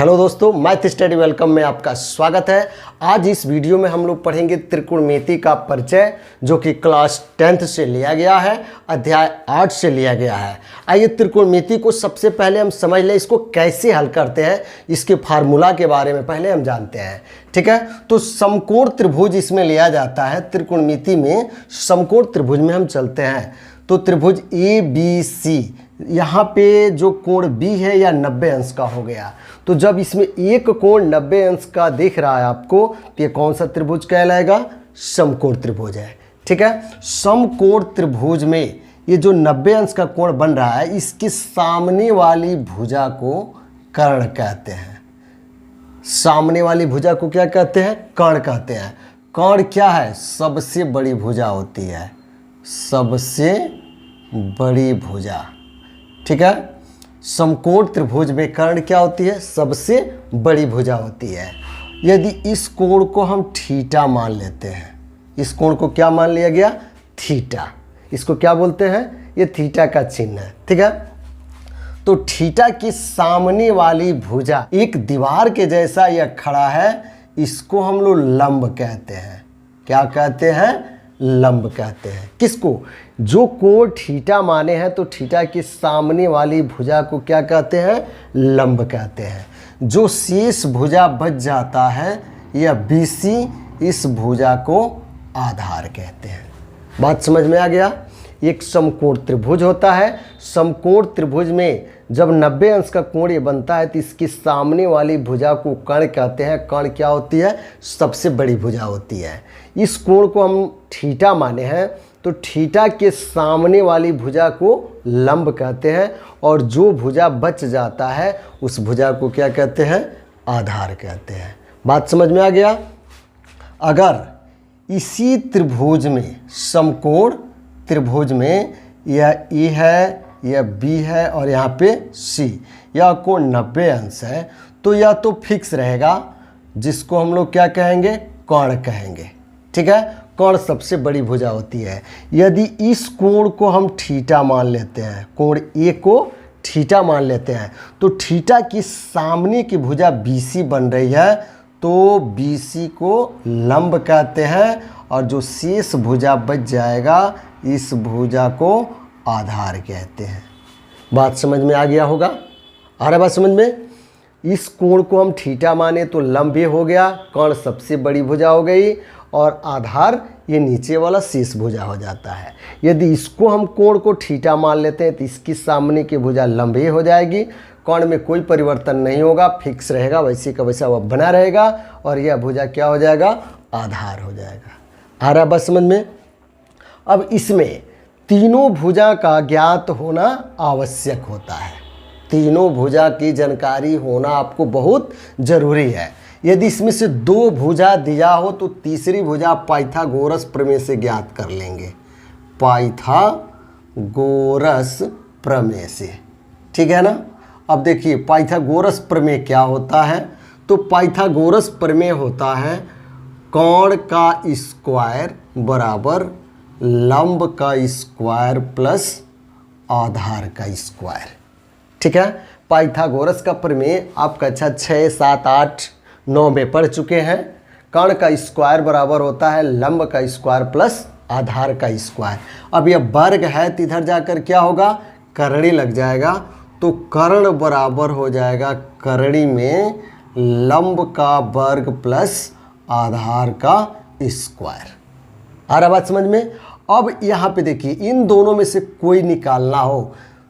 Hello दोस्तों, math study welcome में आपका स्वागत है। आज इस वीडियो में हम लोग पढ़ेंगे त्रिकोणमिति का परिचय, जो कि क्लास 10th से लिया गया है, अध्याय 8 से लिया गया है। आइए त्रिकोणमिति को सबसे पहले हम समझ लें, इसको कैसे हल करते हैं, इसके फार्मूला के बारे में पहले हम जानते हैं। ठीक है, तो समकोण त्रिभुज इसमें लिया जाता है। त्रिकोणमिति में समकोण त्रिभुज में हम चलते हैं, तो त्रिभुज ए बी सी, यहाँ पे जो कोण B है या 90 अंश का हो गया। तो जब इसमें एक कोण 90 अंश का दिख रहा है आपको, तो ये कौन सा त्रिभुज कहलाएगा? समकोण त्रिभुज है। ठीक है, समकोण त्रिभुज में ये जो 90 अंश का कोण बन रहा है, इसके सामने वाली भुजा को कर्ण कहते हैं। सामने वाली भुजा को क्या कहते हैं? कर्ण कहते हैं। कर्ण क्या है? सबसे बड़ी भुजा होती है, सबसे बड़ी भुजा। ठीक है, समकोण त्रिभुज में कर्ण क्या होती है? सबसे बड़ी भुजा होती है। यदि इस कोण को हम थीटा मान लेते हैं, इस कोण को क्या मान लिया गया? थीटा। इसको क्या बोलते हैं? ये थीटा का चिन्ह है। ठीक है, तो थीटा के सामने वाली भुजा एक दीवार के जैसा यह खड़ा है, इसको हम लोग लंब कहते हैं। क्या कहते हैं? लंब कहते हैं। किसको? जो कोण थीटा माने हैं, तो थीटा के सामने वाली भुजा को क्या कहते हैं? लंब कहते हैं। जो शेष भुजा बच जाता है या BC, इस भुजा को आधार कहते हैं। बात समझ में आ गया? एक समकोण त्रिभुज होता है। समकोण त्रिभुज में जब 90 अंश का कोण ये बनता है, तो इसके सामने वाली भुजा को कर्ण कहते हैं। कर्ण क्या होती है? सबसे बड़ी भुजा होती है। इस कोण को हम थीटा माने हैं, तो थीटा के सामने वाली भुजा को लंब कहते हैं, और जो भुजा बच जाता है उस भुजा को क्या कहते हैं? आधार कहते हैं। बात समझ में आ गया? अगर इसी त्रिभुज में, समकोण त्रिभुज में, यह ए है, यह B है और यहाँ पे C, यह कोण 90 अंश है, तो यह तो फिक्स रहेगा, जिसको हम लोग क्या कहेंगे? कर्ण कहेंगे। ठीक है, कर्ण सबसे बड़ी भुजा होती है। यदि इस कोण को हम थीटा मान लेते हैं, कोण A को थीटा मान लेते हैं, तो थीटा की सामने की भुजा BC बन रही है, तो BC को लंब कहते हैं, और जो शेष भुजा बच जाएगा, इस भुजा को आधार कहते हैं। बात समझ में आ गया होगा? आ रहा बात समझ में? इस कोण को हम थीटा माने तो लंब ये हो गया, कर्ण सबसे बड़ी भुजा हो गई, और आधार ये नीचे वाला शेष भुजा हो जाता है। यदि इसको हम कोण को थीटा मान लेते हैं, तो इसकी सामने की भुजा लंब ये हो जाएगी। कर्ण में कोई परिवर्तन नहीं होगा, फिक्स रहेगा, वैसे का वैसा वह बना रहेगा, और यह भुजा क्या हो जाएगा? आधार हो जाएगा। आ रहा बस समझ में? अब इसमें तीनों भुजा का ज्ञात होना आवश्यक होता है। तीनों भुजा की जानकारी होना आपको बहुत जरूरी है। यदि इसमें से दो भुजा दिया हो, तो तीसरी भुजा पाइथागोरस प्रमेय से ज्ञात कर लेंगे। पाइथागोरस प्रमेय से। ठीक है ना? अब देखिए पाइथागोरस प्रमेय क्या होता है? तो पाइथागोरस प्रमेय होता है कोण का स्क्वायर बराबर लंब का स्क्वायर प्लस आधार का स्क्वायर। ठीक है, पाइथागोरस का प्रमेय आप कक्षा 6, 7, 8, 9 में पढ़ चुके हैं। कर्ण का स्क्वायर बराबर होता है लंब का स्क्वायर प्लस आधार का स्क्वायर। अब यह वर्ग है, तो इधर जाकर क्या होगा? करणी लग जाएगा, तो कर्ण बराबर हो जाएगा करणी में लंब का वर्ग प्लस आधार का स्क्वायर। आ रहा बात समझ में? अब यहाँ पे देखिए, इन दोनों में से कोई निकालना हो,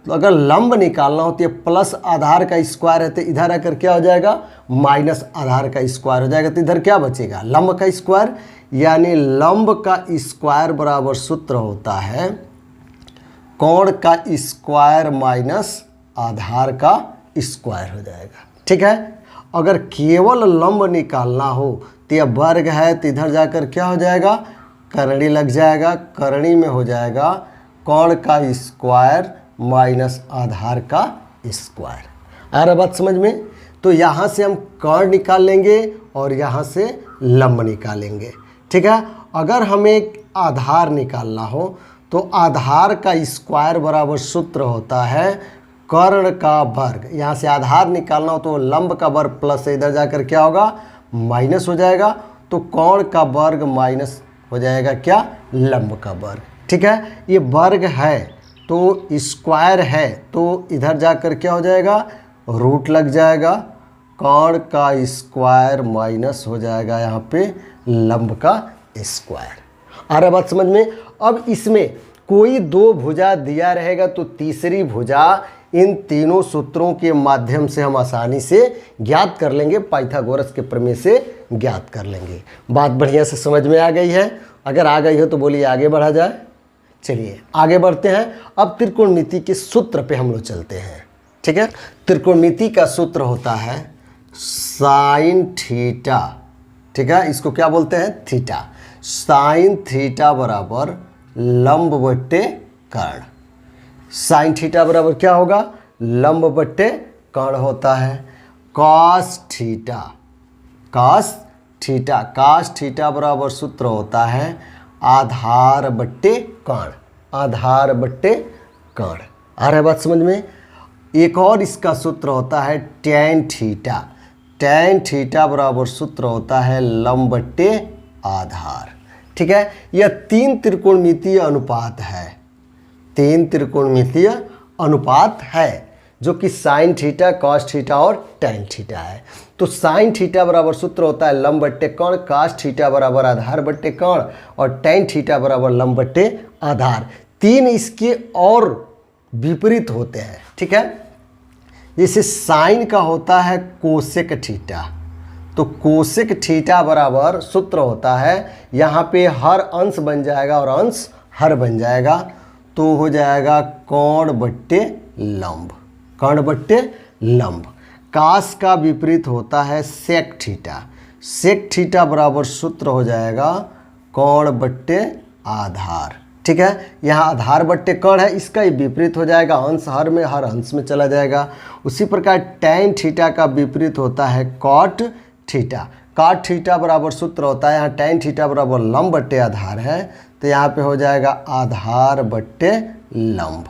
तो अगर लंब निकालना हो तो ये प्लस आधार का स्क्वायर है, तो इधर आकर क्या हो जाएगा? माइनस आधार का स्क्वायर हो जाएगा, तो इधर क्या बचेगा? लंब का स्क्वायर। यानी लंब का स्क्वायर बराबर सूत्र होता है कोण का स्क्वायर माइनस आधार का स्क्वायर हो जाएगा। ठीक है, अगर केवल लंब निकालना हो, तो यह वर्ग है, तो इधर जाकर क्या हो जाएगा? करणी लग जाएगा। करणी में हो जाएगा कोण का स्क्वायर माइनस आधार का स्क्वायर। आ रहा बात समझ में? तो यहाँ से हम कर्ण निकाल लेंगे और यहाँ से लंब निकालेंगे। ठीक है, अगर हमें आधार निकालना हो, तो आधार का स्क्वायर बराबर सूत्र होता है कर्ण का वर्ग, यहाँ से आधार निकालना हो तो लंब का वर्ग प्लस से इधर जाकर क्या होगा माइनस हो जाएगा, तो कोण का वर्ग माइनस हो जाएगा क्या लंब का वर्ग। ठीक है, ये वर्ग है तो स्क्वायर है तो इधर जाकर क्या हो जाएगा रूट लग जाएगा, कोण का स्क्वायर माइनस हो जाएगा यहाँ पे लंब का स्क्वायर। आ रहा बात समझ में। अब इसमें कोई दो भुजा दिया रहेगा तो तीसरी भुजा इन तीनों सूत्रों के माध्यम से हम आसानी से ज्ञात कर लेंगे, पाइथागोरस के प्रमेय से ज्ञात कर लेंगे। बात बढ़िया से समझ में आ गई है? अगर आ गई हो तो बोलिए आगे बढ़ा जाए। चलिए आगे बढ़ते हैं। अब त्रिकोणमिति के सूत्र पे हम लोग चलते हैं। ठीक है, त्रिकोणमिति का सूत्र होता है साइन थीटा। ठीक है, इसको क्या बोलते हैं थीटा। साइन थीटा बराबर लंब बट्टे कर्ण। साइन थीटा बराबर क्या होगा लंब बट्टे कर्ण होता है। Cos theta, cos theta, cos theta बराबर सूत्र होता है आधार बट्टे कर्ण, आधार बट्टे कर्ण। आ रहा है बात समझ में। एक और इसका सूत्र होता है टैन थीटा। टैन थीटा बराबर सूत्र होता है लंब बट्टे आधार। ठीक है, यह तीन त्रिकोणमितीय अनुपात है, तीन त्रिकोणमितीय अनुपात है जो कि साइन थीटा, कॉस थीटा और टैन थीटा है। तो साइन थीटा बराबर सूत्र होता है लंब बट्टे कर्ण, कॉस थीटा बराबर आधार बट्टे कर्ण और टैन थीटा बराबर लंब बट्टे आधार। तीन इसके और विपरीत होते हैं। ठीक है, जैसे साइन का होता है कोसेक थीटा, तो कोसेक थीटा बराबर सूत्र होता है यहाँ पे हर अंश बन जाएगा और अंश हर बन जाएगा, तो हो जाएगा कोण बट्टे लंब, कर्ण बट्टे लंब। कास का विपरीत होता है सेक थीटा। सेक थीटा बराबर सूत्र हो जाएगा कोण बट्टे आधार। ठीक है, यहाँ आधार बट्टे कर्ण है, इसका ही विपरीत हो जाएगा अंश हर में, हर अंश में चला जाएगा। उसी प्रकार टैन थीटा का विपरीत होता है कॉट थीटा। कॉट थीटा बराबर सूत्र होता है, यहाँ टैन थीटा बराबर लंब बट्टे आधार है, तो यहाँ पे हो जाएगा आधार बट्टे लंब।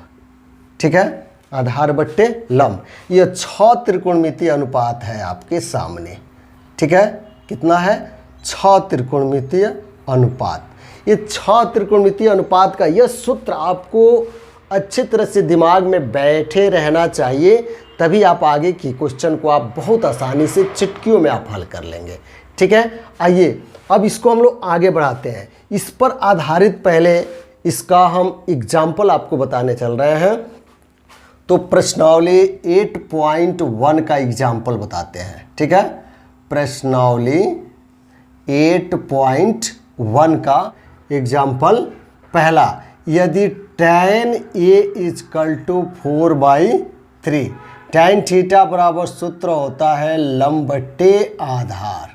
ठीक है, आधार बट्टे लंब। ये 6 त्रिकोणमितीय अनुपात है आपके सामने। ठीक है, कितना है 6 त्रिकोणमितीय अनुपात। ये 6 त्रिकोणमितीय अनुपात का यह सूत्र आपको अच्छी तरह से दिमाग में बैठे रहना चाहिए, तभी आप आगे की क्वेश्चन को आप बहुत आसानी से चुटकियों में आप हल कर लेंगे। ठीक है, आइए अब इसको हम लोग आगे बढ़ाते हैं। इस पर आधारित पहले इसका हम एग्जाम्पल आपको बताने चल रहे हैं, तो प्रश्नावली 8.1 का एग्जाम्पल बताते हैं। ठीक है, प्रश्नावली 8.1 का एग्जाम्पल पहला, यदि tan A = 4/3, tan थीटा बराबर सूत्र होता है लंब बट्टे आधार।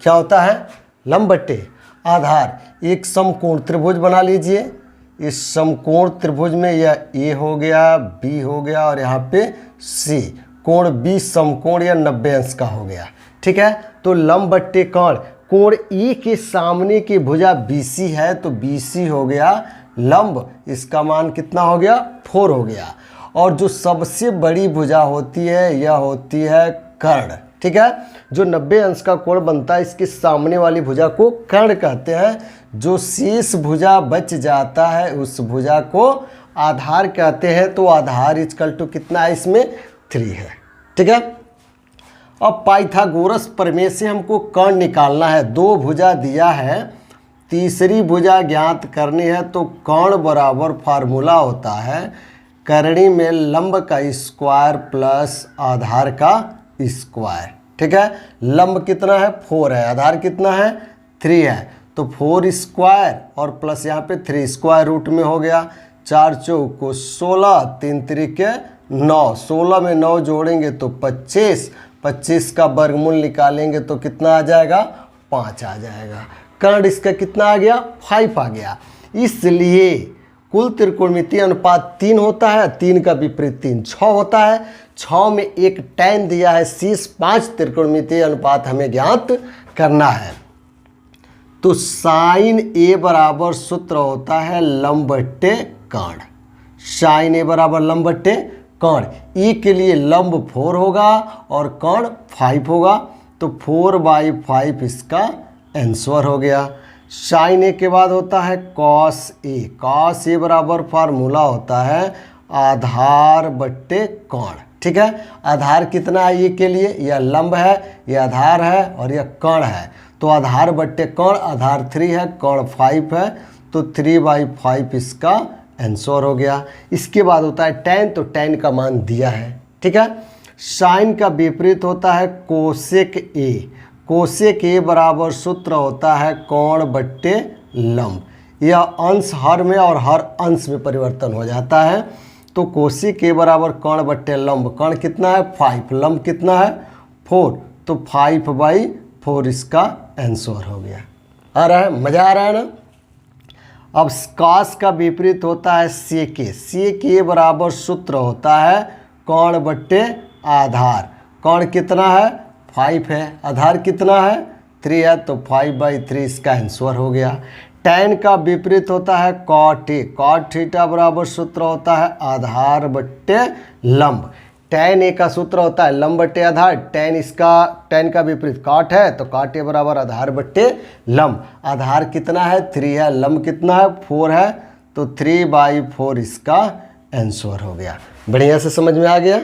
क्या होता है लंब बट्टे आधार। एक समकोण त्रिभुज बना लीजिए। इस समकोण त्रिभुज में यह A हो गया, B हो गया और यहाँ पे C, कोण B समकोण या 90 अंश का हो गया। ठीक है, तो लंब बट्टे कोण, कोण E के सामने की भुजा BC है तो BC हो गया लंब, इसका मान कितना हो गया 4 हो गया। और जो सबसे बड़ी भुजा होती है यह होती है कर्ण। ठीक है, जो 90 अंश का कोण बनता है इसके सामने वाली भुजा को कर्ण कहते हैं। जो शेष भुजा बच जाता है उस भुजा को आधार कहते हैं, तो आधार = कितना है इसमें 3 है। ठीक है, अब पाइथागोरस प्रमेय से हमको कर्ण निकालना है। 2 भुजा दिया है, तीसरी भुजा ज्ञात करनी है, तो कर्ण बराबर फार्मूला होता है कर्णी में लंब का स्क्वायर प्लस आधार का स्क्वायर। ठीक है, लंब कितना है 4 है, आधार कितना है 3 है, तो 4 स्क्वायर और प्लस यहाँ पे 3 स्क्वायर रूट में हो गया। 4 चौको 16, 3 त्रिके 9, 16 में 9 जोड़ेंगे तो 25, 25 का वर्गमूल निकालेंगे तो कितना आ जाएगा 5 आ जाएगा। कर्ण इसका कितना आ गया 5 आ गया। इसलिए कुल त्रिकोणमितीय अनुपात 3 होता है, 3 का विपरीत 3 6 होता है। 6 में एक tan दिया है, शेष 5 त्रिकोणमितीय अनुपात हमें ज्ञात करना है। तो साइन A बराबर सूत्र होता है लंब बट्टे कर्ण। साइन A बराबर लंब बट्टे कर्ण, ए के लिए लंब 4 होगा और कर्ण 5 होगा, तो 4/5 इसका आंसर हो गया। साइन ए के बाद होता है कॉस ए। कॉस ए बराबर फार्मूला होता है आधार बट्टे कर्ण। ठीक है, आधार कितना है ए के लिए, यह लंब है, यह आधार है और यह कर्ण है, तो आधार बट्टे कर्ण, आधार 3 है, कर्ण 5 है, तो 3/5 इसका आंसर हो गया। इसके बाद होता है tan, तो tan का मान दिया है। ठीक है, साइन का विपरीत होता है कोसेक ए। कोसेक ए बराबर सूत्र होता है कोण बट्टे लंब। यह अंश हर में और हर अंश में परिवर्तन हो जाता है, तो कोसेक ए बराबर कोण बट्टे लंब। कोण कितना है 5, लंब कितना है 4, तो 5/4 इसका आंसर हो गया। आ रहा है, मज़ा आ रहा है ना। अब कॉस का विपरीत होता है सेक ए। सेक ए बराबर सूत्र होता है कोण बट्टे आधार। कोण कितना है 5 है, आधार कितना है 3 है, तो 5/3 इसका आंसर हो गया। tan का विपरीत होता है कॉट ए। कॉट थीटा बराबर सूत्र होता है आधार बट्टे लंब। tan ए का सूत्र होता है लंब बट्टे आधार। tan का विपरीत कॉट है, तो कॉट ए बराबर आधार बट्टे लंब। आधार कितना है 3 है, लंब कितना है 4 है, तो 3/4 इसका आंसर हो गया। बढ़िया से समझ में आ गया।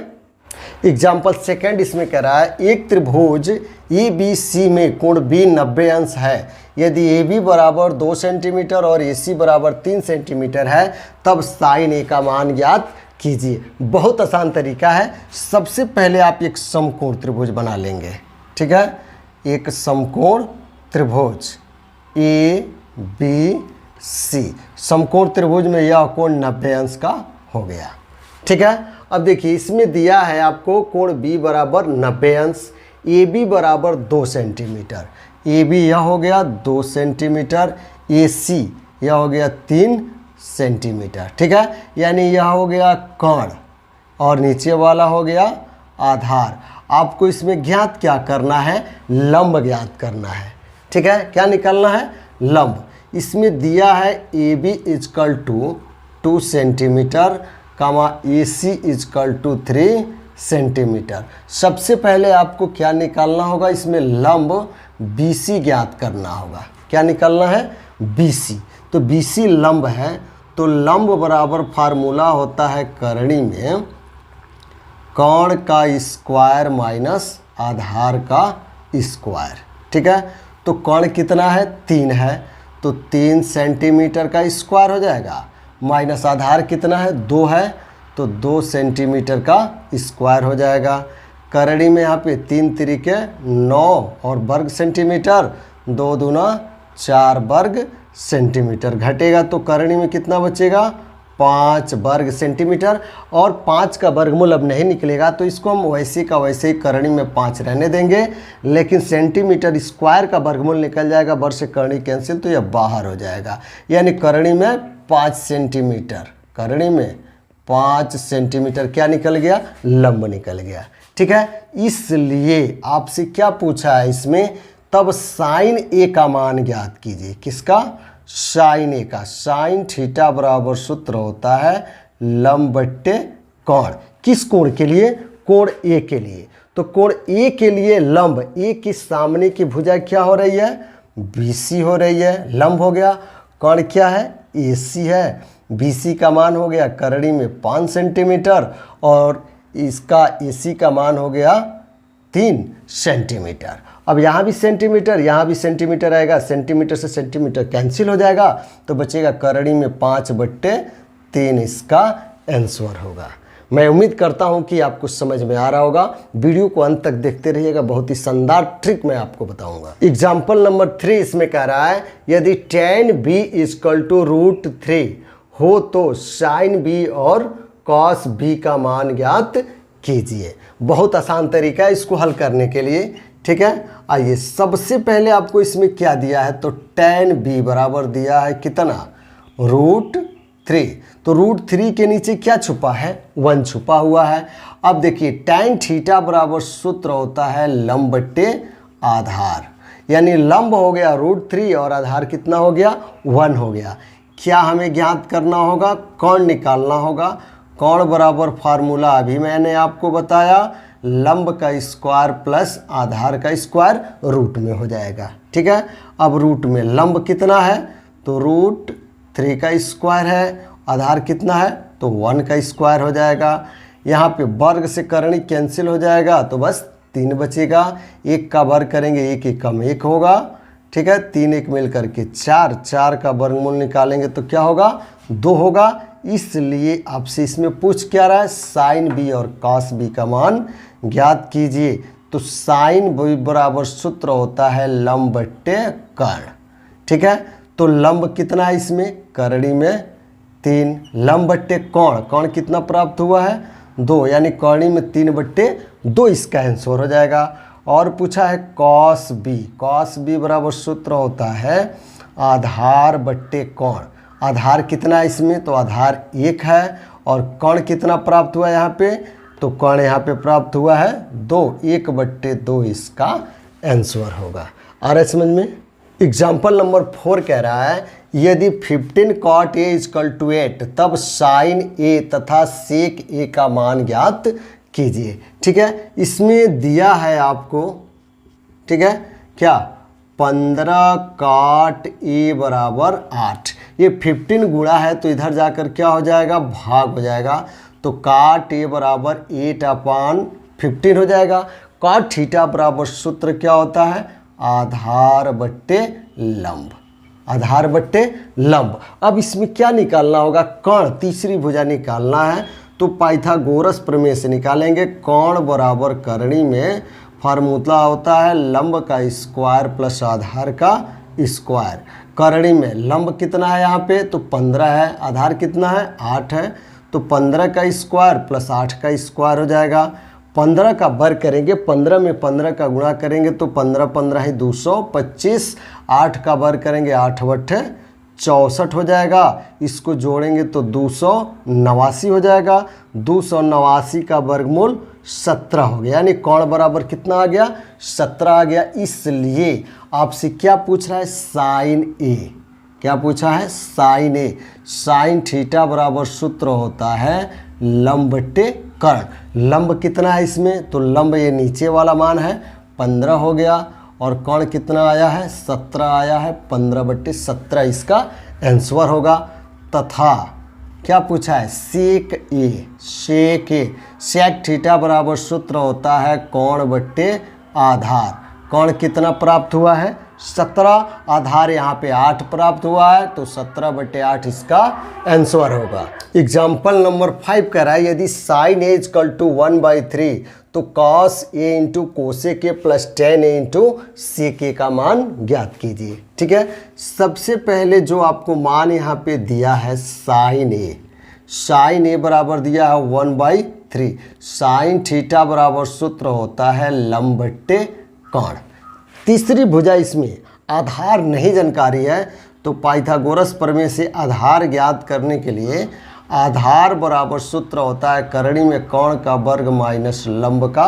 एग्जाम्पल सेकंड इसमें कह रहा है एक त्रिभुज ABC में कोण B 90 अंश है। यदि AB बराबर 2 सेंटीमीटर और AC बराबर 3 सेंटीमीटर है, तब साइन A का मान ज्ञात कीजिए। बहुत आसान तरीका है। सबसे पहले आप एक समकोण त्रिभुज बना लेंगे। ठीक है, एक समकोण त्रिभुज ABC। समकोण त्रिभुज में यह कोण 90 अंश का हो गया। ठीक है, अब देखिए इसमें दिया है आपको कोण B बराबर 90 अंश, AB बराबर 2 सेंटीमीटर। AB यह हो गया 2 सेंटीमीटर, AC यह हो गया 3 सेंटीमीटर। ठीक है, यानी यह हो गया कोण और नीचे वाला हो गया आधार। आपको इसमें ज्ञात क्या करना है, लंब ज्ञात करना है। ठीक है, क्या निकालना है, लंब। इसमें दिया है AB = 2 सेंटीमीटर, AC = 3 सेंटीमीटर। सबसे पहले आपको क्या निकालना होगा, इसमें लंब BC ज्ञात करना होगा। क्या निकालना है, BC। तो BC लंब है, तो लंब बराबर फार्मूला होता है करणी में कोण का स्क्वायर माइनस आधार का स्क्वायर। ठीक है, तो कोण कितना है 3 है, तो 3 सेंटीमीटर का स्क्वायर हो जाएगा, माइनस आधार कितना है 2 है, तो 2 सेंटीमीटर का स्क्वायर हो जाएगा। करणी में यहाँ पे 3 त्रिके 9 और वर्ग सेंटीमीटर, 2 दूना 4 वर्ग सेंटीमीटर घटेगा, तो करणी में कितना बचेगा 5 वर्ग सेंटीमीटर। और 5 का वर्गमूल अब नहीं निकलेगा, तो इसको हम वैसे का वैसे ही करणी में 5 रहने देंगे, लेकिन सेंटीमीटर स्क्वायर का वर्गमूल निकल जाएगा, वर्ग से करणी कैंसिल, तो यह बाहर हो जाएगा। यानी करणी में 5 सेंटीमीटर, करणी में 5 सेंटीमीटर क्या निकल गया, लंब निकल गया। ठीक है, इसलिए आपसे क्या पूछा है इसमें, तब साइन ए का मान ज्ञात कीजिए। किसका, साइन ए का। साइन थीटा बराबर सूत्र होता है लंब बट्टे कोण। किस कोण के लिए, कोण ए के लिए। तो कोण ए के लिए लंब, ए के सामने की भुजा क्या हो रही है, BC हो रही है, लंब हो गया। कोण क्या है, AC है। BC का मान हो गया करणी में 5 सेंटीमीटर और इसका AC का मान हो गया 3 सेंटीमीटर। अब यहाँ भी सेंटीमीटर, यहाँ भी सेंटीमीटर आएगा, सेंटीमीटर से सेंटीमीटर कैंसिल हो जाएगा, तो बचेगा करणी में 5/3 इसका आंसर होगा। मैं उम्मीद करता हूँ कि आपको समझ में आ रहा होगा। वीडियो को अंत तक देखते रहिएगा, बहुत ही शानदार ट्रिक मैं आपको बताऊंगा। एग्जाम्पल नंबर 3 इसमें कह रहा है यदि tan B = √3 हो तो sin B और cos B का मान ज्ञात कीजिए। बहुत आसान तरीका है इसको हल करने के लिए। ठीक है, आइए सबसे पहले आपको इसमें क्या दिया है, तो tan B बराबर दिया है कितना, √3। तो √3 के नीचे क्या छुपा है, 1 छुपा हुआ है। अब देखिए tan थीटा बराबर सूत्र होता है लंब बट्टे आधार, यानी लंब हो गया √3 और आधार कितना हो गया, 1 हो गया। क्या हमें ज्ञात करना होगा, कोण निकालना होगा। कौन बराबर फार्मूला अभी मैंने आपको बताया, लंब का स्क्वायर प्लस आधार का स्क्वायर रूट में हो जाएगा। ठीक है, अब रूट में लंब कितना है तो रूट 3 का स्क्वायर है, आधार कितना है तो 1 का स्क्वायर हो जाएगा। यहाँ पे वर्ग से करणी कैंसिल हो जाएगा तो बस 3 बचेगा, 1 का वर्ग करेंगे 1 1 कम 1 होगा। ठीक है, 3 1 मिल करके 4, 4 का वर्गमूल निकालेंगे तो क्या होगा 2 होगा। इसलिए आपसे इसमें पूछ क्या रहा है, साइन बी और कॉस बी का मान ज्ञात कीजिए। तो साइन बी बराबर सूत्र होता है लंब बट्टे कर्ण। ठीक है, तो लंब कितना है इसमें, करणी में 3, लंब बट्टे कोण, कोण कितना प्राप्त हुआ है 2, यानी करणी में 3/2 इसका आंसर हो जाएगा। और पूछा है कॉस बी, कॉस बी बराबर सूत्र होता है आधार बट्टे कोण। आधार कितना है इसमें तो आधार 1 है, और कोण कितना प्राप्त हुआ है यहाँ पे तो कोण यहाँ पे प्राप्त हुआ है 2, 1/2 इसका आंसर होगा। आ रहा है समझ में। एग्जाम्पल नंबर 4 कह रहा है यदि 15 cot a = 8 तब साइन a तथा सेक a का मान ज्ञात कीजिए। ठीक है, इसमें दिया है आपको, ठीक है क्या, 15 cot a बराबर 8, ये 15 गुणा है तो इधर जाकर क्या हो जाएगा भाग हो जाएगा, तो cot a बराबर 8/15 हो जाएगा। cot थीटा बराबर सूत्र क्या होता है, आधार बट्टे लंब, आधार बट्टे लंब। अब इसमें क्या निकालना होगा, कर्ण, तीसरी भुजा निकालना है तो पाइथागोरस प्रमेय से निकालेंगे। कोण बराबर करणी में फार्मूला होता है लंब का स्क्वायर प्लस आधार का स्क्वायर। करणी में लंब कितना है यहाँ पे तो 15 है, आधार कितना है 8 है, तो 15 का स्क्वायर प्लस 8 का स्क्वायर हो जाएगा। 15 का वर्ग करेंगे, 15 में 15 का गुणा करेंगे तो 15 15 ही 225, 8 का वर्ग करेंगे 8 बट्टे 64 हो जाएगा। इसको जोड़ेंगे तो 289 हो जाएगा। 289 का वर्गमूल 17 हो गया, यानी कोण बराबर कितना आ गया 17 आ गया। इसलिए आपसे क्या पूछ रहा है, साइन ए, क्या पूछा है साइन ए। साइन थीटा बराबर सूत्र होता है लंब बट्टे कर्ण। लंब कितना है इसमें तो लंब ये नीचे वाला मान है 15 हो गया, और कोण कितना आया है 17 आया है, 15/17 इसका आंसर होगा। तथा क्या पूछा है सेक ए, सेक ए, सेक थीटा बराबर सूत्र होता है कोण बट्टे आधार। कोण कितना प्राप्त हुआ है 17, आधार यहाँ पे 8 प्राप्त हुआ है तो 17/8 इसका आंसर होगा। एग्जाम्पल नंबर 5 कह रहा है यदि साइन ए = 1/3 तो cos A into cosec A plus tan a into sec A का मान ज्ञात कीजिए। ठीक है, सबसे पहले जो आपको मान यहाँ पे दिया है साइन ए, साइन ए बराबर दिया है 1/3। साइन थीटा बराबर सूत्र होता है लंब बट्टे कोण। तीसरी भुजा इसमें आधार नहीं जानकारी है तो पाइथागोरस प्रमेय से आधार ज्ञात करने के लिए आधार बराबर सूत्र होता है करणी में कोण का वर्ग माइनस लंब का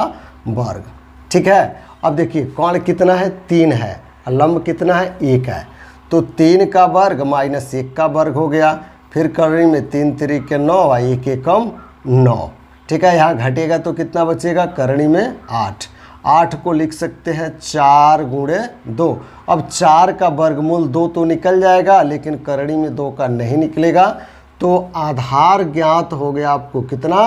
वर्ग। ठीक है, अब देखिए कोण कितना है 3 है और लंब कितना है 1 है, तो 3 का वर्ग माइनस 1 का वर्ग हो गया। फिर करणी में 3 3 के 9 और 1 एकम 9। ठीक है, यहाँ घटेगा तो कितना बचेगा, करणी में 8। 8 को लिख सकते हैं 4 गुणे 2। अब 4 का वर्गमूल 2 तो निकल जाएगा, लेकिन करणी में 2 का नहीं निकलेगा, तो आधार ज्ञात हो गया आपको कितना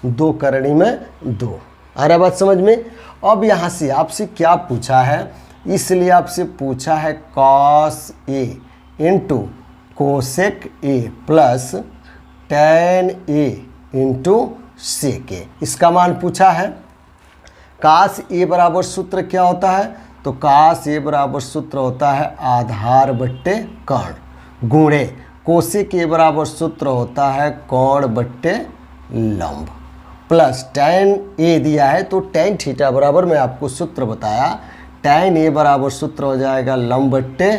2 करणी में 2। आ रहा बात समझ में। अब यहाँ से आपसे क्या पूछा है, इसलिए आपसे पूछा है cos A into cosec A plus tan a into sec A, इसका मान पूछा है। कास ए बराबर सूत्र क्या होता है तो कास ए बराबर सूत्र होता है आधार बट्टे कर्ण गुणे कोसेक ए बराबर सूत्र होता है कोण बट्टे लंब प्लस tan ए दिया है तो tan थीटा बराबर मैं आपको सूत्र बताया, tan ए बराबर सूत्र हो जाएगा लंब बट्टे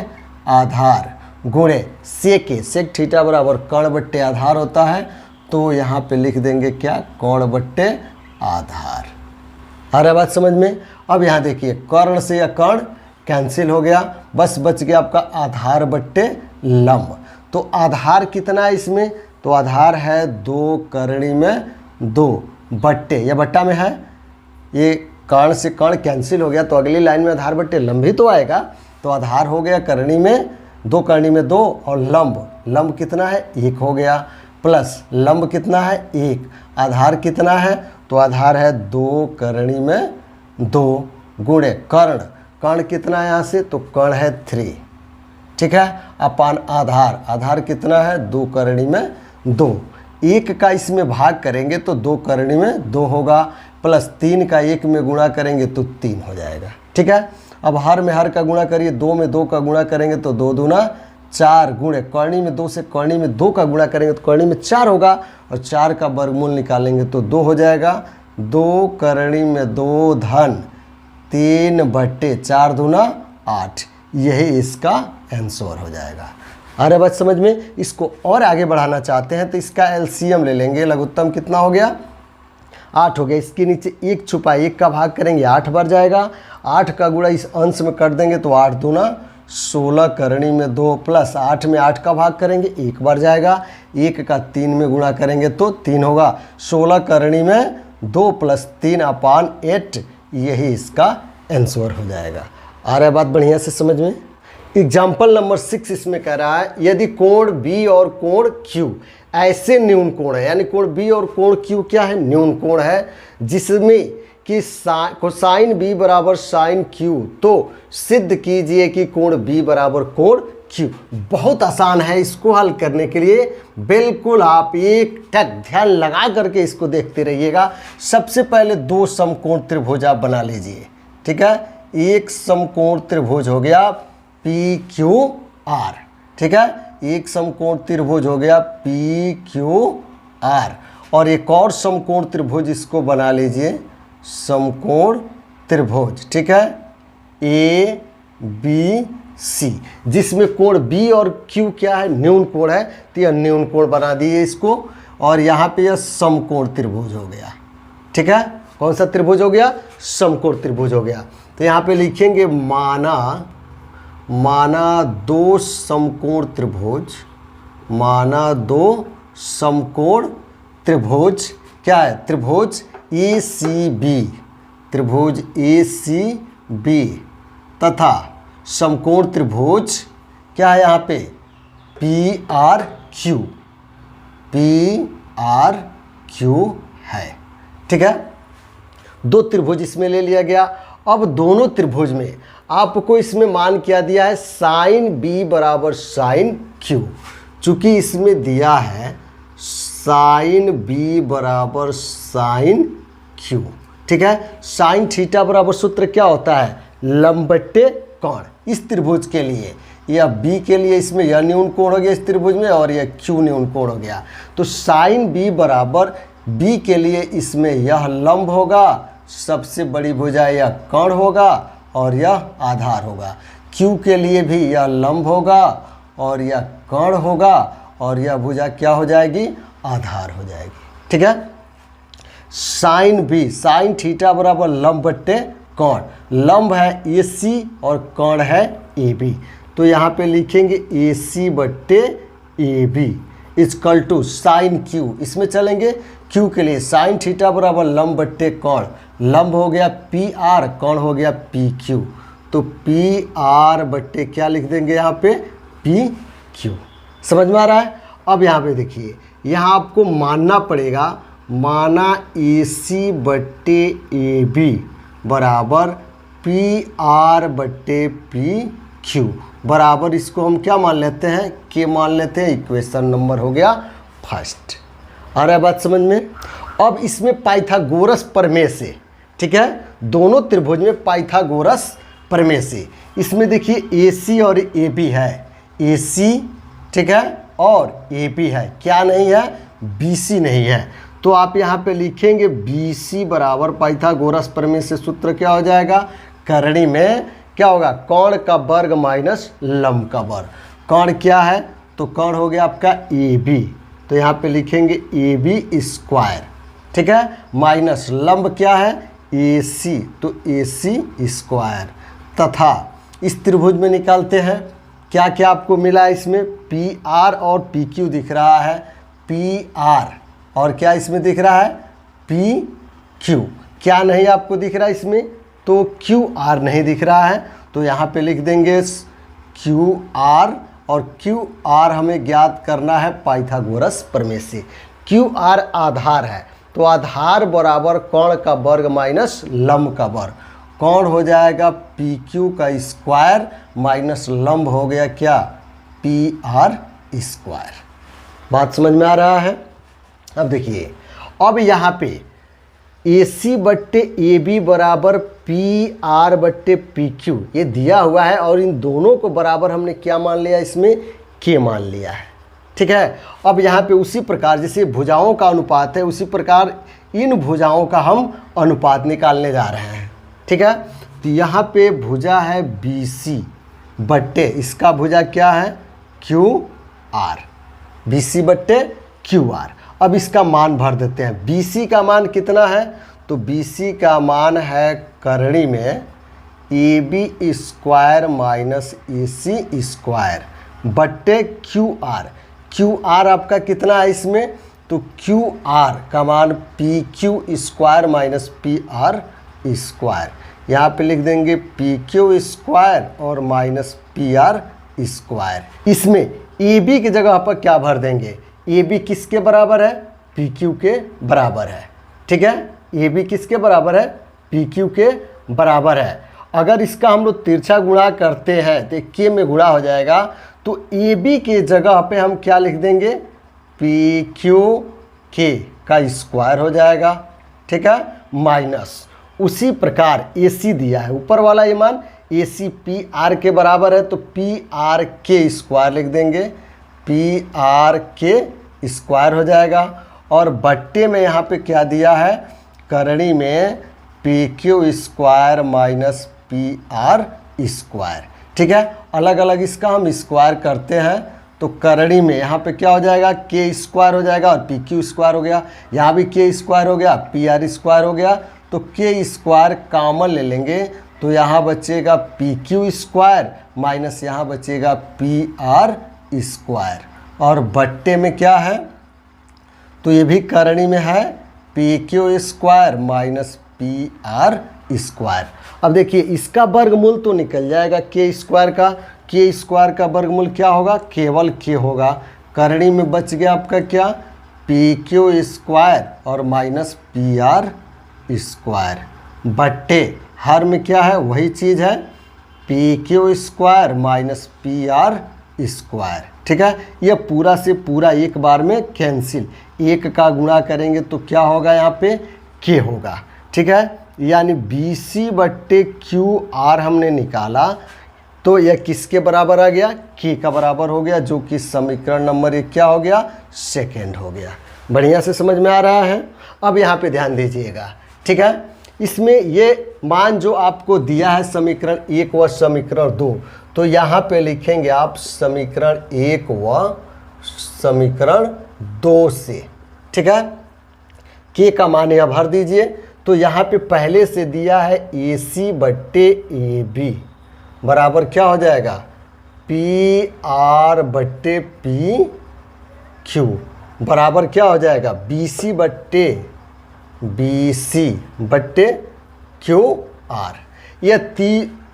आधार गुणे सेक ए, सेक थीटा बराबर कोण बट्टे आधार होता है, तो यहाँ पे लिख देंगे क्या कोण बट्टे आधार। आ रहा बात समझ में। अब यहाँ देखिए कर्ण से या कर्ण कैंसिल हो गया, बस बच गया आपका आधार बट्टे लंब। तो आधार कितना है इसमें तो आधार है 2 करणी में 2 बट्टे, यह बट्टा में है, ये कर्ण से कर्ण कैंसिल हो गया, तो अगली लाइन में आधार बट्टे लंब ही तो आएगा। तो आधार हो गया करणी में 2 करणी में 2 और लंब कितना है 1 हो गया, प्लस लंब कितना है 1, आधार कितना है, तो आधार है 2 करणी में 2 गुणे कर्ण कितना है यहाँ से, तो कर्ण है 3, ठीक है, अपान आधार कितना है 2 करणी में 2, 1 का इसमें भाग करेंगे तो 2 करणी में 2 होगा, प्लस 3 का 1 में गुणा करेंगे तो 3 हो जाएगा, ठीक है। अब हर में हर का गुणा करिए, 2 में 2 का गुणा करेंगे तो 2 दूना 4 गुणे करणी में 2 से करणी में 2 का गुणा करेंगे तो करणी में 4 होगा, और 4 का वर्गमूल निकालेंगे तो 2 हो जाएगा। 2 करणी में 2 धन 3 बट्टे 4 दूना 8, यही इसका आंसर हो जाएगा। अरे बात समझ में। इसको और आगे बढ़ाना चाहते हैं तो इसका एलसीएम ले लेंगे, लघुत्तम कितना हो गया 8 हो गया, इसके नीचे 1 छुपा, 1 का भाग करेंगे 8 बार जाएगा, 8 का गुणा इस अंश में कर देंगे तो 8 दूना 16 करणी में 2, प्लस 8 में 8 का भाग करेंगे 1 बार जाएगा, 1 का 3 में गुणा करेंगे तो 3 होगा, 16 करणी में 2 प्लस 3 अपान 8, यही इसका आंसर हो जाएगा। आ रहा है बात बढ़िया से समझ में। एग्जाम्पल नंबर 6 इसमें कह रहा है यदि कोण बी और कोण क्यू ऐसे न्यून कोण है, यानी कोण बी और कोण क्यू क्या है न्यून कोण है, जिसमें कि कोसाइन बी बराबर साइन क्यू, तो सिद्ध कीजिए कि कोण बी बराबर कोण क्यू। बहुत आसान है, इसको हल करने के लिए बिल्कुल आप एक टक ध्यान लगा करके इसको देखते रहिएगा। सबसे पहले 2 समकोण त्रिभुज आप बना लीजिए, ठीक है। एक समकोण त्रिभुज हो गया पी क्यू आर, ठीक है, एक समकोण त्रिभुज हो गया पी क्यू आर, और एक और समकोण त्रिभुज इसको बना लीजिए समकोण त्रिभुज, ठीक है, ए बी सी, जिसमें कोण बी और क्यू क्या है न्यून कोण है, तो यह न्यून कोण बना दिए इसको, और यहाँ पे यह समकोण त्रिभुज हो गया, ठीक है। कौन सा त्रिभुज हो गया समकोण त्रिभुज हो गया। तो यहाँ पे लिखेंगे माना 2 समकोण त्रिभुज, माना 2 समकोण त्रिभुज क्या है त्रिभुज ए सी बी, त्रिभुज ए सी बी, तथा समकोण त्रिभुज क्या है यहाँ पे P R Q, P R Q है, ठीक है। 2 त्रिभुज इसमें ले लिया गया। अब दोनों त्रिभुज में आपको इसमें मान क्या दिया है साइन बी बराबर साइन क्यू, चूंकि इसमें दिया है साइन बी बराबर साइन क्यू, ठीक है। साइन थीटा बराबर सूत्र क्या होता है लंब बट्टे कोण, इस त्रिभुज के लिए या बी के लिए इसमें यह न्यून कोण हो गया इस त्रिभुज में, और यह क्यू न्यून कोण हो गया। तो साइन बी बराबर बी के लिए इसमें यह लंब होगा, सबसे बड़ी भुजा यह कर्ण होगा और यह आधार होगा। क्यू के लिए भी यह लंब होगा और यह कर्ण होगा, और यह भुजा क्या हो जाएगी आधार हो जाएगी, ठीक है। साइन बी साइन थीटा बराबर लंब बट्टे कोण, लंब है ए सी और कोण है ए बी, तो यहाँ पे लिखेंगे ए सी बट्टे A B equal to sine Q, इसमें चलेंगे क्यू के लिए साइन थीटा बराबर लंब बट्टे कोण, लंब हो गया पी आर, कोण हो गया पी क्यू, तो पी आर बट्टे क्या लिख देंगे यहाँ पे पी क्यू। समझ में आ रहा है। अब यहाँ पे देखिए यहाँ आपको मानना पड़ेगा, माना ए सी बट्टे ए बी बराबर पी आर बट्टे पी क्यू बराबर, इसको हम क्या मान लेते हैं के मान लेते हैं, इक्वेशन नंबर हो गया फर्स्ट। आ रहा है बात समझ में। अब इसमें पाइथागोरस प्रमेय से, ठीक है, दोनों त्रिभुज में पाइथागोरस प्रमेय से, इसमें देखिए ए सी और ए बी है, ए सी ठीक है और ए बी है, क्या नहीं है बी सी नहीं है, तो आप यहाँ पे लिखेंगे बी सी बराबर पाइथागोरस प्रमेय से सूत्र क्या हो जाएगा, करणी में क्या होगा कोण का वर्ग माइनस लंब का वर्ग, कोण क्या है तो कोण हो गया आपका ए बी, तो यहाँ पे लिखेंगे ए बी स्क्वायर, ठीक है, माइनस लंब क्या है ए सी, तो ए सी स्क्वायर, तथा इस त्रिभुज में निकालते हैं क्या क्या आपको मिला, इसमें पी आर और पी क्यू दिख रहा है, P पी आर, और क्या इसमें दिख रहा है पी क्यू। क्या नहीं आपको दिख रहा है इसमें, तो क्यू आर नहीं दिख रहा है, तो यहाँ पे लिख देंगे क्यू आर, और क्यू आर हमें ज्ञात करना है पाइथागोरस प्रमेय से। क्यू आर आधार है, तो आधार बराबर कोण का वर्ग माइनस लंब का वर्ग। कोण हो जाएगा पी क्यू का स्क्वायर माइनस लंब हो गया क्या पी आर स्क्वायर। बात समझ में आ रहा है। अब देखिए, अब यहाँ पे ए सी बट्टे ए बी बराबर पी आर बट्टे पी क्यू ये दिया हुआ है, और इन दोनों को बराबर हमने क्या मान लिया, इसमें के मान लिया है। ठीक है, अब यहाँ पे उसी प्रकार जैसे भुजाओं का अनुपात है, उसी प्रकार इन भुजाओं का हम अनुपात निकालने जा रहे हैं। ठीक है, तो यहाँ पे भुजा है बी सी बट्टे इसका भुजा क्या है क्यू आर, बी सी बट्टे क्यू आर। अब इसका मान भर देते हैं। बी सी का मान कितना है, तो बी सी का मान है करणी में A B square minus A C square बट्टे क्यू आर। क्यू आर आपका कितना है इसमें, तो क्यू आर का मान P Q square minus P R square. यहाँ पे लिख देंगे पी क्यू स्क्वायर और माइनस पी आर स्क्वायर। इसमें ए बी की जगह पर क्या भर देंगे, ए बी किसके बराबर है, पी क्यू के बराबर है। ठीक है, ए बी किसके बराबर है, पी क्यू के बराबर है। अगर इसका हम लोग तिरछा गुणा करते हैं तो के में गुणा हो जाएगा, तो ए बी के जगह पे हम क्या लिख देंगे, पी क्यू के का स्क्वायर हो जाएगा। ठीक है, माइनस उसी प्रकार ए सी दिया है ऊपर वाला ये मान, ए सी पी आर के बराबर है, तो पी आर के स्क्वायर लिख देंगे, पी आर के स्क्वायर हो जाएगा। और बट्टे में यहाँ पे क्या दिया है, करणी में P Q square minus P R square. ठीक है, अलग अलग इसका हम स्क्वायर करते हैं, तो करणी में यहाँ पे क्या हो जाएगा, के स्क्वायर हो जाएगा और पी क्यू स्क्वायर हो गया। यहाँ भी के स्क्वायर हो गया, पी आर स्क्वायर हो गया, तो के स्क्वायर कॉमन ले लेंगे, तो यहाँ बचेगा पी क्यू स्क्वायर माइनस यहाँ बचेगा पी आर स्क्वायर। और बट्टे में क्या है, तो ये भी करणी में है P Q square minus P R square. अब देखिए इसका वर्गमूल तो निकल जाएगा के स्क्वायर का, के स्क्वायर का वर्गमूल क्या होगा, केवल के होगा। करणी में बच गया आपका क्या, पी क्यू स्क्वायर और माइनस पी आर स्क्वायर बट्टे हर में क्या है, वही चीज़ है P Q square minus P R square. ठीक है, यह पूरा से पूरा एक बार में कैंसिल, एक का गुणा करेंगे तो क्या होगा, यहाँ पे के होगा। ठीक है, यानी बी सी बट्टे क्यू आर हमने निकाला, तो यह किसके बराबर आ गया, के का बराबर हो गया, जो कि समीकरण नंबर 1 क्या हो गया, सेकेंड हो गया। बढ़िया से समझ में आ रहा है। अब यहाँ पे ध्यान दीजिएगा। ठीक है, इसमें ये मान जो आपको दिया है समीकरण 1 व समीकरण 2, तो यहाँ पे लिखेंगे आप समीकरण 1 व समीकरण 2 से। ठीक है, के का मान यह भर दीजिए, तो यहाँ पे पहले से दिया है ए सी बट्टे ए बी बराबर क्या हो जाएगा, पी आर बट्टे पी क्यू बराबर क्या हो जाएगा, बी सी बट्टे बी सी बट्टे क्यू आर। यह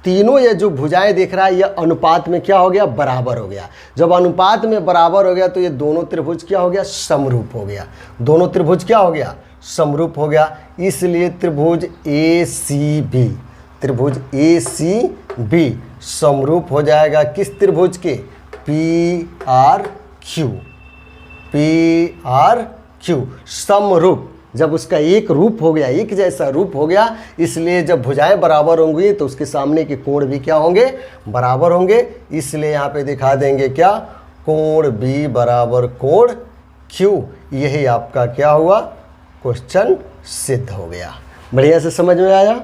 तीनों ये जो भुजाएं देख रहा है ये अनुपात में क्या हो गया, बराबर हो गया। जब अनुपात में बराबर हो गया तो ये दोनों त्रिभुज क्या हो गया, समरूप हो गया। दोनों त्रिभुज क्या हो गया, समरूप हो गया। इसलिए त्रिभुज ए सी बी, त्रिभुज ए सी बी समरूप हो जाएगा किस त्रिभुज के, P R Q, P R Q समरूप। जब उसका एक रूप हो गया, एक जैसा रूप हो गया, इसलिए जब भुजाएं बराबर होंगी तो उसके सामने के कोण भी क्या होंगे, बराबर होंगे। इसलिए यहाँ पे दिखा देंगे क्या, कोण बी बराबर कोण क्यू। यही आपका क्या हुआ, क्वेश्चन सिद्ध हो गया। बढ़िया से समझ में आया।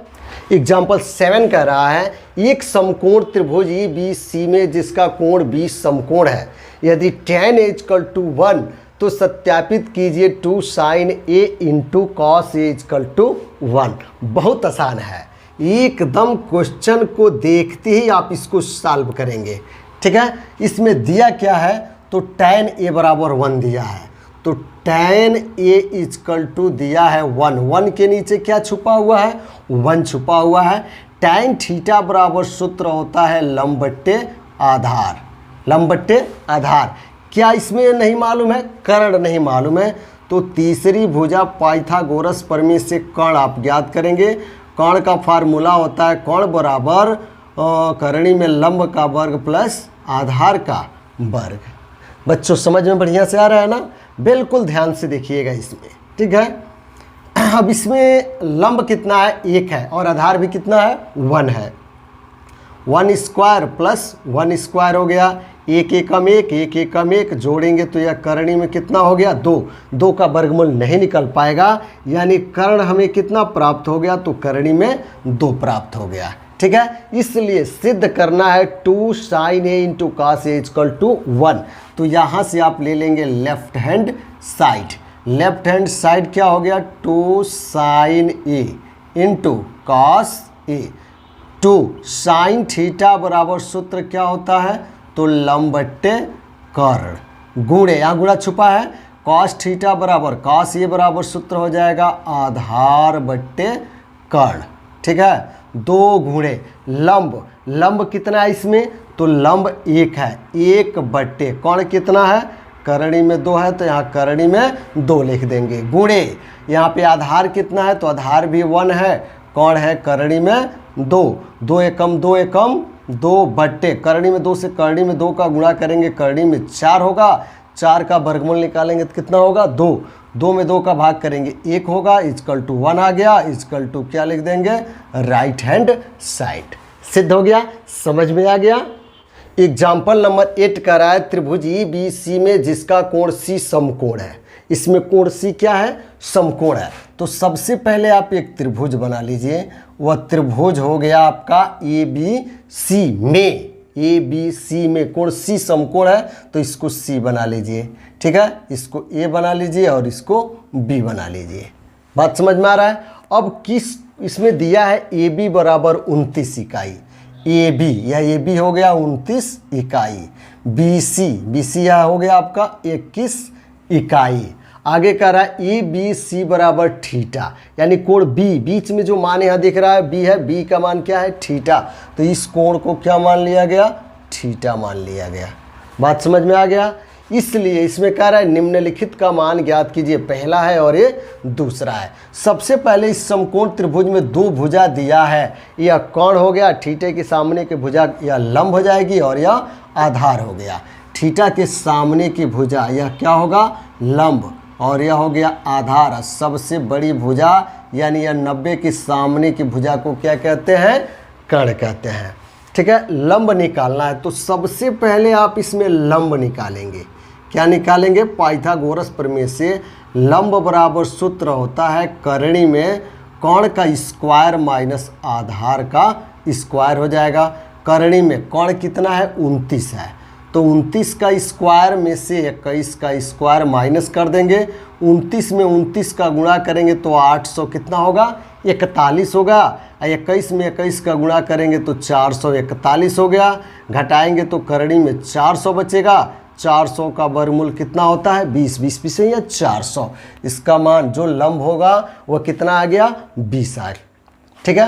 एग्जाम्पल 7 कह रहा है, एक समकोण त्रिभुज ई बी सी में जिसका कोण 20 समकोण है, यदि tan = 1 तो सत्यापित कीजिए 2 sin a × cos a = 1। बहुत आसान है, एकदम क्वेश्चन को देखते ही आप इसको सॉल्व करेंगे। ठीक है, इसमें दिया क्या है, तो tan a बराबर 1 दिया है, तो tan a इजकल टू दिया है 1, 1 के नीचे क्या छुपा हुआ है, 1 छुपा हुआ है। tan थीटा बराबर सूत्र होता है लंब बट्टे आधार, लंब बट्टे आधार। क्या इसमें नहीं मालूम है, कर्ण नहीं मालूम है, तो तीसरी भुजा पाइथागोरस प्रमेय से कर्ण आप ज्ञात करेंगे। कर्ण का फार्मूला होता है कर्ण बराबर करणी में लंब का वर्ग प्लस आधार का वर्ग। बच्चों समझ में बढ़िया से आ रहा है ना, बिल्कुल ध्यान से देखिएगा इसमें, ठीक है। अब इसमें लंब कितना है, 1 है, और आधार भी कितना है, 1 है। 1 स्क्वायर प्लस 1 स्क्वायर हो गया, 1 एकम 1, 1 एकम 1 जोड़ेंगे तो यह करणी में कितना हो गया, 2, 2 का वर्गमूल नहीं निकल पाएगा, यानी कर्ण हमें कितना प्राप्त हो गया, तो करणी में 2 प्राप्त हो गया, ठीक है। इसलिए सिद्ध करना है 2 sin a into cos a equal to 1। तो यहाँ से आप ले लेंगे left hand side, left hand side क्या हो गया, 2 sin a into cos a। 2 sin theta बराबर सूत्र क्या होता है, तो लंब बट्टे कर्ण, गुणे, यहाँ गुणा छुपा है, cos थीटा बराबर cos a बराबर सूत्र हो जाएगा आधार बट्टे कर्ण, ठीक है। 2 गुणे लंब, लंब कितना है इसमें, तो लंब 1 है, 1 बट्टे कर्ण कितना है, करणी में 2 है, तो यहाँ करणी में 2 लिख देंगे, गुणे यहाँ पे आधार कितना है, तो आधार भी 1 है, कर्ण है करणी में 2, 2 एकम 2 एकम 2 बट्टे करणी में 2 से करणी में 2 का गुणा करेंगे, करणी में 4 होगा, 4 का वर्गमूल निकालेंगे तो कितना होगा, 2, 2 में 2 का भाग करेंगे 1 होगा, इजकल टू 1 आ गया, इजकल टू क्या लिख देंगे, राइट हैंड साइड। सिद्ध हो गया, समझ में आ गया। एग्जाम्पल नंबर 8 का रहा है त्रिभुज EBC में जिसका कोण C समकोण है। इसमें कोण C क्या है, समकोण है। तो सबसे पहले आप एक त्रिभुज बना लीजिए, वह त्रिभुज हो गया आपका ABC में, ABC में कोण C समकोण है, तो इसको C बना लीजिए, ठीक है। इसको A बना लीजिए और इसको B बना लीजिए। बात समझ में आ रहा है। अब किस इसमें दिया है AB बराबर 29 इकाई, AB या AB हो गया 29 इकाई, BC यह हो गया आपका 21 इकाई। आगे कह रहा है ABC बराबर थीटा, यानी कोण B, बीच में जो मान यहाँ दिख रहा है B है, B का मान क्या है, थीटा, तो इस कोण को क्या मान लिया गया, थीटा मान लिया गया। बात समझ में आ गया। इसलिए इसमें कह रहा है निम्नलिखित का मान ज्ञात कीजिए, पहला है और ये दूसरा है। सबसे पहले इस समकोण त्रिभुज में 2 भुजा दिया है, यह कोण हो गया, थीटे के सामने की भुजा यह लंब हो जाएगी और यह आधार हो गया। थीटा के सामने की भुजा यह क्या होगा, लंब, और यह हो गया आधार। सबसे बड़ी भुजा यानी यह 90 के सामने की भुजा को क्या कहते हैं, कर्ण कहते हैं, ठीक है। लंब निकालना है तो सबसे पहले आप इसमें लंब निकालेंगे। क्या निकालेंगे, पाइथागोरस प्रमेय से लंब बराबर सूत्र होता है करणी में कोण का स्क्वायर माइनस आधार का स्क्वायर हो जाएगा। करणी में कोण कितना है, 29 है, तो 29 का स्क्वायर में से 21 का स्क्वायर माइनस कर देंगे। 29 में 29 का गुणा करेंगे तो 800 कितना होगा, 41 होगा। 21 में 21 का गुणा करेंगे तो 441 हो गया। घटाएंगे तो करणी में 400 बचेगा। 400 का वर्गमूल कितना होता है, 20, 20 पीछे या 400। इसका मान जो लंब होगा वह कितना आ गया, 20 आ गया, ठीक है।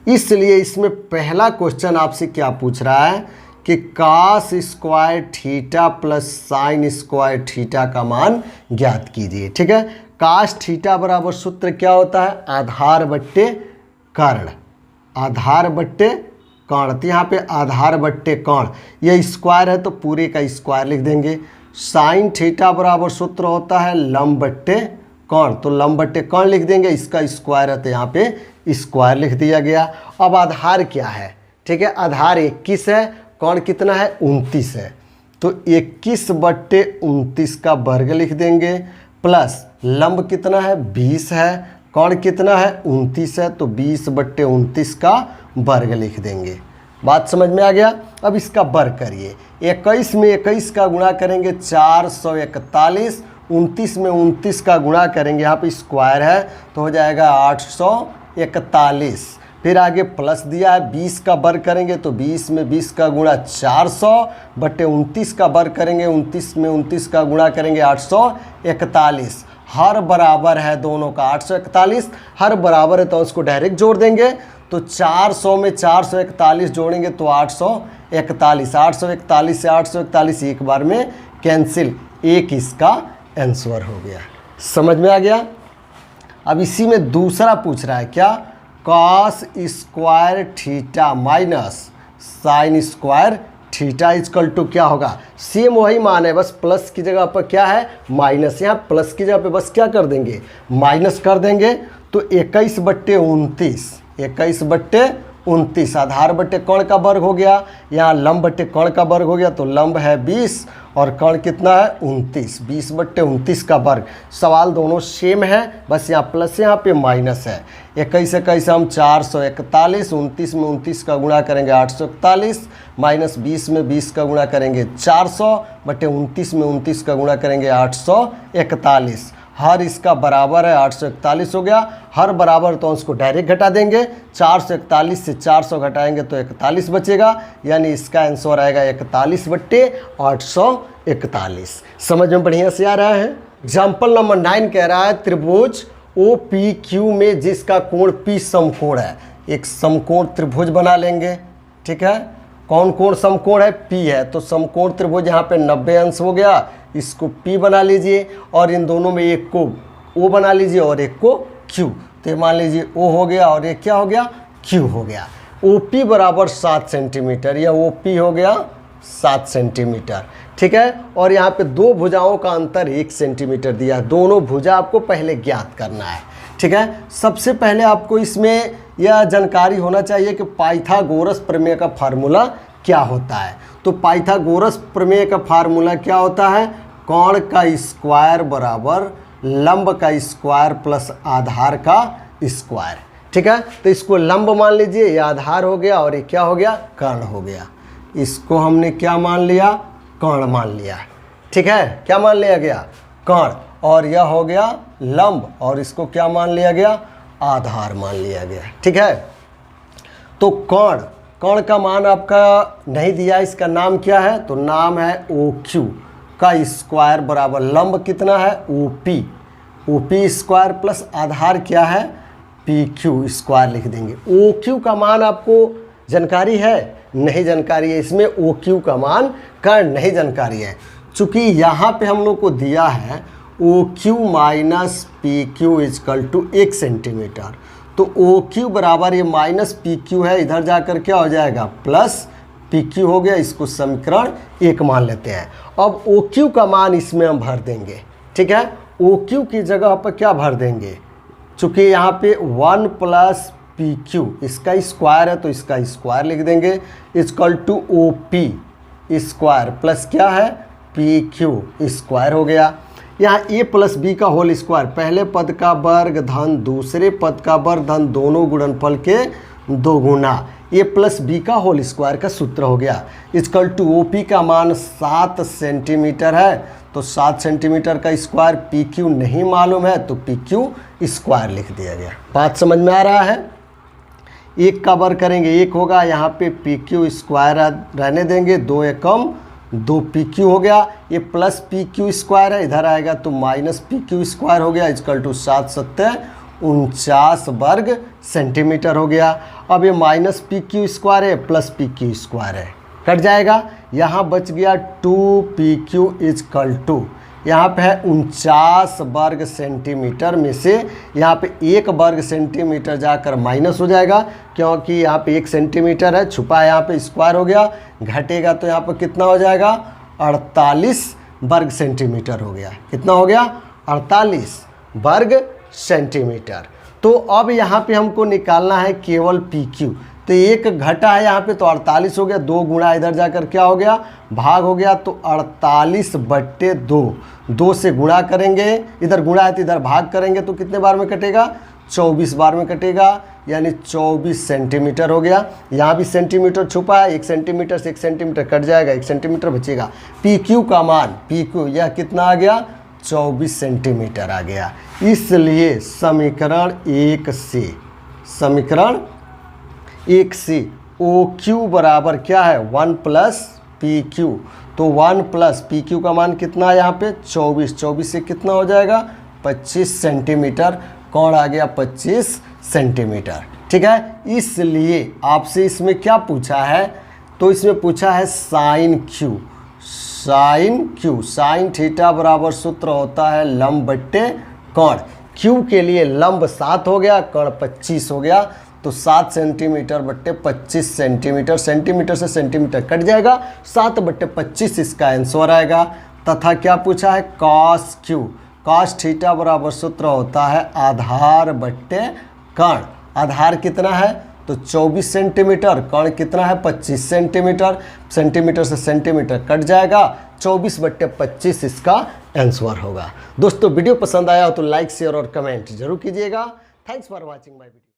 इसलिए इसमें पहला क्वेश्चन आपसे क्या पूछ रहा है कि cos square theta plus sign square theta का मान ज्ञात कीजिए, ठीक है। cos थीटा बराबर सूत्र क्या होता है, आधार बट्टे कर्ण, आधार बट्टे कर्ण। तो यहाँ पे आधार बट्टे कर्ण, यह स्क्वायर है तो पूरे का स्क्वायर लिख देंगे। साइन थीटा बराबर सूत्र होता है लंब बट्टे कर्ण, तो लंब बट्टे कर्ण लिख देंगे। इसका स्क्वायर है तो यहाँ पे स्क्वायर लिख दिया गया। अब आधार क्या है, ठीक है, आधार 21 है, कर्ण कितना है, 29 है, तो 21 बट्टे 29 का वर्ग लिख देंगे, प्लस लंब कितना है, 20 है, कर्ण कितना है, 29 है, तो 20 बट्टे 29 का वर्ग लिख देंगे। बात समझ में आ गया। अब इसका वर्ग करिए, 21 में 21 का गुणा करेंगे 441, 29 में 29 का गुणा करेंगे, यहाँ पे स्क्वायर है तो हो जाएगा 841, फिर आगे प्लस दिया है 20 का वर्ग करेंगे तो 20 में 20 का गुणा 400 बटे 29 का वर्ग करेंगे 29 में 29 का गुणा करेंगे 841। हर बराबर है दोनों का 841, हर बराबर है तो उसको डायरेक्ट जोड़ देंगे। तो 400 में 441 जोड़ेंगे तो 841, 841 से 841 एक बार में कैंसिल, एक इसका आंसर हो गया। समझ में आ गया। अब इसी में दूसरा पूछ रहा है क्या, cos square theta minus sine square theta equal to क्या होगा। सेम वही मान है, बस प्लस की जगह पर क्या है माइनस, यहाँ प्लस की जगह पे बस क्या कर देंगे माइनस कर देंगे। तो 21/29, 21/29 आधार बटे कर्ण का वर्ग हो गया, यहाँ लंब बटे कर्ण का वर्ग हो गया। तो लंब है 20 और कर्ण कितना है 29, 20/29 का वर्ग। सवाल दोनों सेम है, बस यहाँ प्लस यहाँ पे माइनस है। 21 21 हम 441, 29 में 29 का गुणा करेंगे 841, माइनस 20 में 20 का गुणा करेंगे 400 बटे 29 में 29 का गुणा करेंगे 841। हर इसका बराबर है 841 हो गया, हर बराबर तो उसको डायरेक्ट घटा देंगे। 441 से 400 घटाएंगे तो 41 बचेगा, यानी इसका आंसर आएगा 41/841। समझ में बढ़िया से आ रहा है। एग्जाम्पल नंबर 9 कह रहा है त्रिभुज OPQ में जिसका कोण P समकोण है। एक समकोण त्रिभुज बना लेंगे, ठीक है। कौन कोण समकोण है P है, तो समकोण त्रिभुज यहाँ पे 90 अंश हो गया, इसको P बना लीजिए और इन दोनों में एक को O बना लीजिए और एक को Q। तो ये मान लीजिए O हो गया और ये क्या हो गया Q हो गया। OP बराबर 7 सेंटीमीटर, या OP हो गया 7 सेंटीमीटर, ठीक है। और यहाँ पे दो भुजाओं का अंतर 1 सेंटीमीटर दिया है। दोनों भुजा आपको पहले ज्ञात करना है, ठीक है। सबसे पहले आपको इसमें यह जानकारी होना चाहिए कि पाइथागोरस प्रमेय का फार्मूला क्या होता है। तो पाइथागोरस प्रमेय का फार्मूला क्या होता है, कोण का स्क्वायर बराबर लंब का स्क्वायर प्लस आधार का स्क्वायर, ठीक है। तो इसको लंब मान लीजिए, ये आधार हो गया और ये क्या हो गया कर्ण हो गया। इसको हमने क्या मान लिया कर्ण मान लिया, ठीक है। क्या मान लिया गया कर्ण, और यह हो गया लंब और इसको क्या मान लिया गया आधार मान लिया गया, ठीक है। तो कर्ण का मान आपका नहीं दिया, इसका नाम क्या है, तो नाम है OQ का स्क्वायर बराबर लंब कितना है OP स्क्वायर प्लस आधार क्या है PQ स्क्वायर लिख देंगे। OQ का मान आपको जानकारी है, नहीं जानकारी है, इसमें OQ का मान कर्ण नहीं जानकारी है। चूँकि यहाँ पे हम लोग को दिया है OQ minus PQ equal to 1 centimetre, तो OQ बराबर ये माइनस PQ है, इधर जाकर क्या हो जाएगा प्लस PQ हो गया। इसको समीकरण 1 मान लेते हैं। अब OQ का मान इसमें हम भर देंगे, ठीक है। OQ की जगह पर क्या भर देंगे, चूँकि यहाँ पे 1 प्लस PQ इसका स्क्वायर है तो इसका स्क्वायर लिख देंगे equal to OP square plus क्या है PQ स्क्वायर हो गया। यहाँ A प्लस B का होल स्क्वायर, पहले पद का वर्ग धन दूसरे पद का वर्ग धन दोनों गुणनफल के 2 गुना A प्लस B का होल स्क्वायर का सूत्र हो गया। इक्वल टू OP का मान 7 सेंटीमीटर है, तो 7 सेंटीमीटर का स्क्वायर PQ नहीं मालूम है तो PQ स्क्वायर लिख दिया गया। बात समझ में आ रहा है। 1 का वर्ग करेंगे 1 होगा, यहाँ पे PQ स्क्वायर रहने देंगे, 2 एकम 2 PQ हो गया। ये प्लस PQ स्क्वायर है, इधर आएगा तो माइनस PQ स्क्वायर हो गया इक्वल टू 7 7 49 वर्ग सेंटीमीटर हो गया। अब ये माइनस PQ स्क्वायर है प्लस PQ स्क्वायर है, कट जाएगा। यहाँ बच गया 2PQ इक्वल टू, यहाँ पे है 49 वर्ग सेंटीमीटर में से यहाँ पे 1 वर्ग सेंटीमीटर जाकर माइनस हो जाएगा, क्योंकि यहाँ पे 1 सेंटीमीटर है छुपा है, यहाँ पे स्क्वायर हो गया, घटेगा तो यहाँ पे कितना हो जाएगा 48 वर्ग सेंटीमीटर हो गया। कितना हो गया 48 वर्ग सेंटीमीटर। तो अब यहाँ पे हमको निकालना है केवल PQ, तो 1 घटा है यहाँ पे तो 48 हो गया, 2 गुणा इधर जाकर क्या हो गया भाग हो गया, तो 48/2, 2 से गुणा करेंगे, इधर गुणा है तो इधर भाग करेंगे तो कितने बार में कटेगा 24 बार में कटेगा, यानी 24 सेंटीमीटर हो गया। यहाँ भी सेंटीमीटर छुपा है, 1 सेंटीमीटर से 1 सेंटीमीटर कट जाएगा, 1 सेंटीमीटर बचेगा। PQ का मान PQ यह कितना आ गया 24 सेंटीमीटर आ गया। इसलिए समीकरण 1 1 से ओ क्यू बराबर क्या है 1 प्लस पी क्यू। तो 1 प्लस पी क्यू का मान कितना है यहाँ पे 24। 24 से कितना हो जाएगा 25 सेंटीमीटर। कोण आ गया 25 सेंटीमीटर। ठीक है, इसलिए आपसे इसमें क्या पूछा है, तो इसमें पूछा है sine Q. Sine Q, sine theta बराबर सूत्र होता है लंब बट्टे कोण। क्यू के लिए लंब 7 हो गया, कोण 25 हो गया, तो 7 सेंटीमीटर बट्टे 25 सेंटीमीटर। सेंटीमीटर से सेंटीमीटर कट जाएगा, 7 बट्टे 25 इसका आंसर आएगा। तथा क्या पूछा है कॉस क्यू। कॉस थीटा बराबर सूत्र होता है आधार बट्टे कोण। आधार कितना है तो 24 सेंटीमीटर, कोण कितना है 25 सेंटीमीटर। सेंटीमीटर से सेंटीमीटर कट जाएगा, 24 बट्टे 25 इसका आंसर होगा। दोस्तों वीडियो पसंद आया हो तो लाइक शेयर और कमेंट जरूर कीजिएगा। Thanks for watching my video.